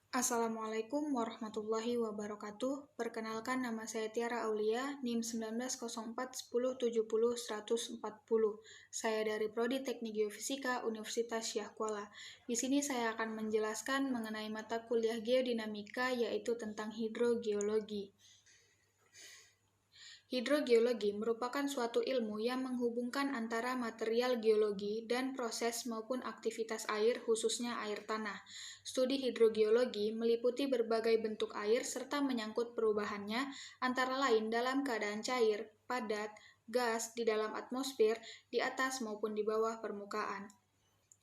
Assalamualaikum warahmatullahi wabarakatuh. Perkenalkan, nama saya Tiara Aulia, NIM 1904 1070 140. Saya dari Prodi Teknik Geofisika Universitas Syah Kuala. Di sini saya akan menjelaskan mengenai mata kuliah geodinamika, yaitu tentang hidrogeologi. Hidrogeologi merupakan suatu ilmu yang menghubungkan antara material geologi dan proses maupun aktivitas air, khususnya air tanah. Studi hidrogeologi meliputi berbagai bentuk air serta menyangkut perubahannya, antara lain dalam keadaan cair, padat, gas, di dalam atmosfer, di atas maupun di bawah permukaan.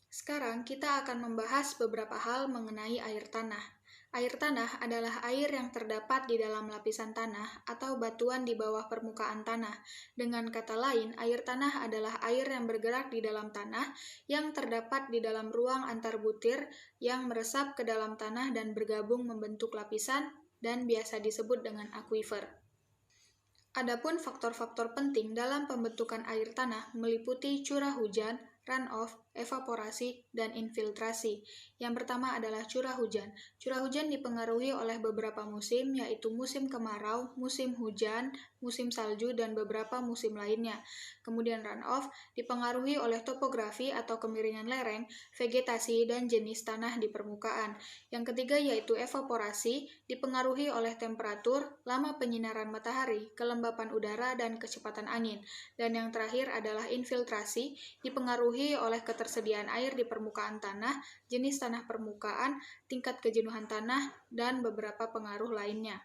Sekarang kita akan membahas beberapa hal mengenai air tanah. Air tanah adalah air yang terdapat di dalam lapisan tanah atau batuan di bawah permukaan tanah. Dengan kata lain, air tanah adalah air yang bergerak di dalam tanah yang terdapat di dalam ruang antar butir yang meresap ke dalam tanah dan bergabung membentuk lapisan dan biasa disebut dengan akuifer. Adapun faktor-faktor penting dalam pembentukan air tanah meliputi curah hujan, runoff, evaporasi, dan infiltrasi. Yang pertama adalah curah hujan. Curah hujan dipengaruhi oleh beberapa musim, yaitu musim kemarau, musim hujan, musim salju, dan beberapa musim lainnya. Kemudian runoff dipengaruhi oleh topografi atau kemiringan lereng, vegetasi, dan jenis tanah di permukaan. Yang ketiga yaitu evaporasi, dipengaruhi oleh temperatur, lama penyinaran matahari, kelembapan udara, dan kecepatan angin. Dan yang terakhir adalah infiltrasi, dipengaruhi oleh ketersediaan air di permukaan tanah, jenis tanah permukaan, tingkat kejenuhan tanah, dan beberapa pengaruh lainnya.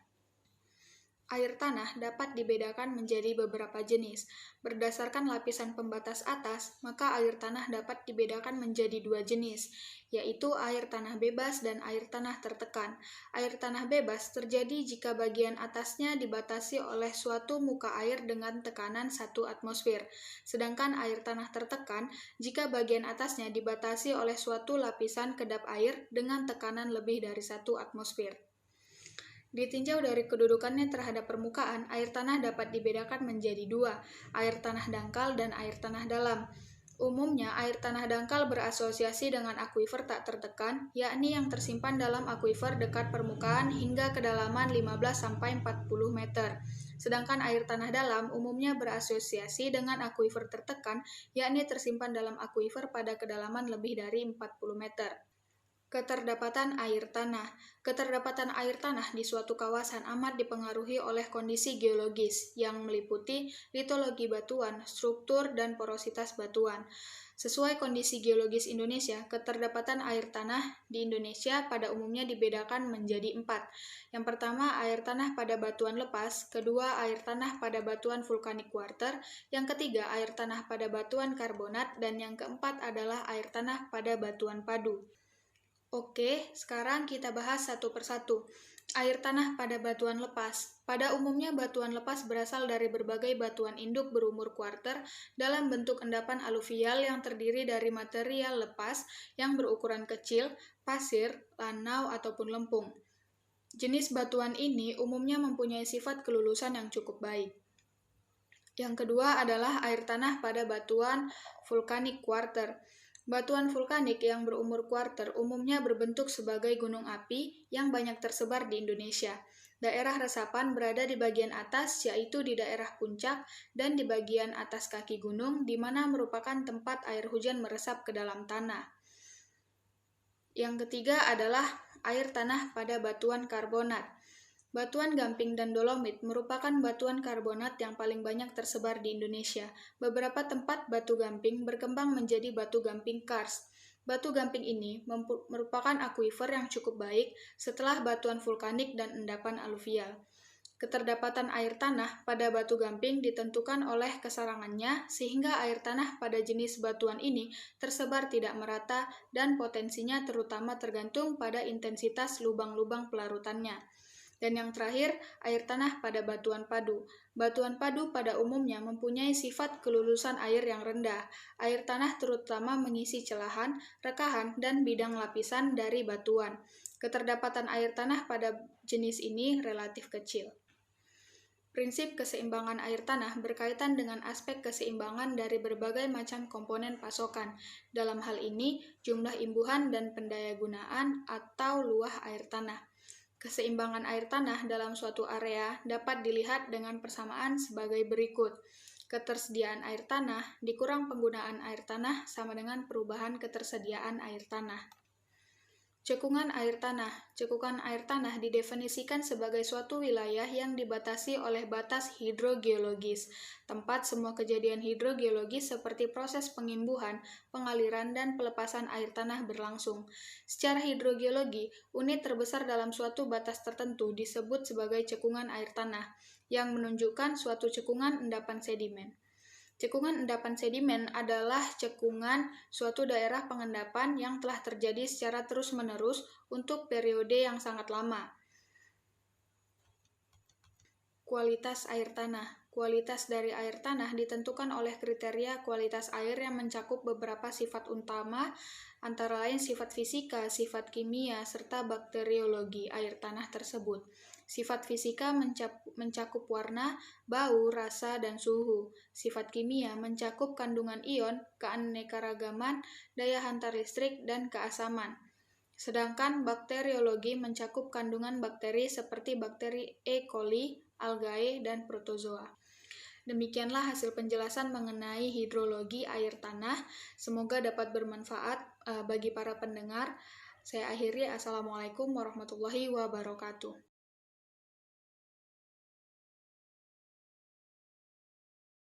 Air tanah dapat dibedakan menjadi beberapa jenis. Berdasarkan lapisan pembatas atas, maka air tanah dapat dibedakan menjadi dua jenis, yaitu air tanah bebas dan air tanah tertekan. Air tanah bebas terjadi jika bagian atasnya dibatasi oleh suatu muka air dengan tekanan 1 atmosfer, sedangkan air tanah tertekan jika bagian atasnya dibatasi oleh suatu lapisan kedap air dengan tekanan lebih dari 1 atmosfer. Ditinjau dari kedudukannya terhadap permukaan, air tanah dapat dibedakan menjadi dua, air tanah dangkal dan air tanah dalam. Umumnya, air tanah dangkal berasosiasi dengan akuifer tak tertekan, yakni yang tersimpan dalam akuifer dekat permukaan hingga kedalaman 15-40 meter. Sedangkan air tanah dalam umumnya berasosiasi dengan akuifer tertekan, yakni tersimpan dalam akuifer pada kedalaman lebih dari 40 meter. Keterdapatan air tanah. Keterdapatan air tanah di suatu kawasan amat dipengaruhi oleh kondisi geologis yang meliputi litologi batuan, struktur, dan porositas batuan. Sesuai kondisi geologis Indonesia, keterdapatan air tanah di Indonesia pada umumnya dibedakan menjadi 4. Yang pertama, air tanah pada batuan lepas, kedua, air tanah pada batuan vulkanik quarter, yang ketiga, air tanah pada batuan karbonat, dan yang keempat adalah air tanah pada batuan padu. Oke, sekarang kita bahas satu persatu. Air tanah pada batuan lepas. Pada umumnya batuan lepas berasal dari berbagai batuan induk berumur kuarter dalam bentuk endapan aluvial yang terdiri dari material lepas yang berukuran kecil, pasir, lanau, ataupun lempung. Jenis batuan ini umumnya mempunyai sifat kelulusan yang cukup baik. Yang kedua adalah air tanah pada batuan vulkanik quarter. Batuan vulkanik yang berumur kuarter umumnya berbentuk sebagai gunung api yang banyak tersebar di Indonesia. Daerah resapan berada di bagian atas, yaitu di daerah puncak dan di bagian atas kaki gunung, di mana merupakan tempat air hujan meresap ke dalam tanah. Yang ketiga adalah air tanah pada batuan karbonat. Batuan gamping dan dolomit merupakan batuan karbonat yang paling banyak tersebar di Indonesia. Beberapa tempat batu gamping berkembang menjadi batu gamping karst. Batu gamping ini merupakan akuifer yang cukup baik setelah batuan vulkanik dan endapan aluvial. Keterdapatan air tanah pada batu gamping ditentukan oleh kesarangannya, sehingga air tanah pada jenis batuan ini tersebar tidak merata dan potensinya terutama tergantung pada intensitas lubang-lubang pelarutannya. Dan yang terakhir, air tanah pada batuan padu. Batuan padu pada umumnya mempunyai sifat kelulusan air yang rendah. Air tanah terutama mengisi celahan, rekahan, dan bidang lapisan dari batuan. Keterdapatan air tanah pada jenis ini relatif kecil. Prinsip keseimbangan air tanah berkaitan dengan aspek keseimbangan dari berbagai macam komponen pasokan. Dalam hal ini, jumlah imbuhan dan pendayagunaan atau luah air tanah. Keseimbangan air tanah dalam suatu area dapat dilihat dengan persamaan sebagai berikut. Ketersediaan air tanah dikurang penggunaan air tanah sama dengan perubahan ketersediaan air tanah. Cekungan air tanah. Cekungan air tanah didefinisikan sebagai suatu wilayah yang dibatasi oleh batas hidrogeologis, tempat semua kejadian hidrogeologis seperti proses pengimbuhan, pengaliran, dan pelepasan air tanah berlangsung. Secara hidrogeologi, unit terbesar dalam suatu batas tertentu disebut sebagai cekungan air tanah, yang menunjukkan suatu cekungan endapan sedimen. Cekungan endapan sedimen adalah cekungan suatu daerah pengendapan yang telah terjadi secara terus-menerus untuk periode yang sangat lama. Kualitas air tanah. Kualitas dari air tanah ditentukan oleh kriteria kualitas air yang mencakup beberapa sifat utama, antara lain sifat fisika, sifat kimia, serta bakteriologi air tanah tersebut. Sifat fisika mencakup warna, bau, rasa, dan suhu. Sifat kimia mencakup kandungan ion, keanekaragaman, daya hantar listrik, dan keasaman. Sedangkan bakteriologi mencakup kandungan bakteri seperti bakteri E. coli, algae, dan protozoa. Demikianlah hasil penjelasan mengenai hidrologi air tanah. Semoga dapat bermanfaat bagi para pendengar. Saya akhiri, Assalamualaikum warahmatullahi wabarakatuh.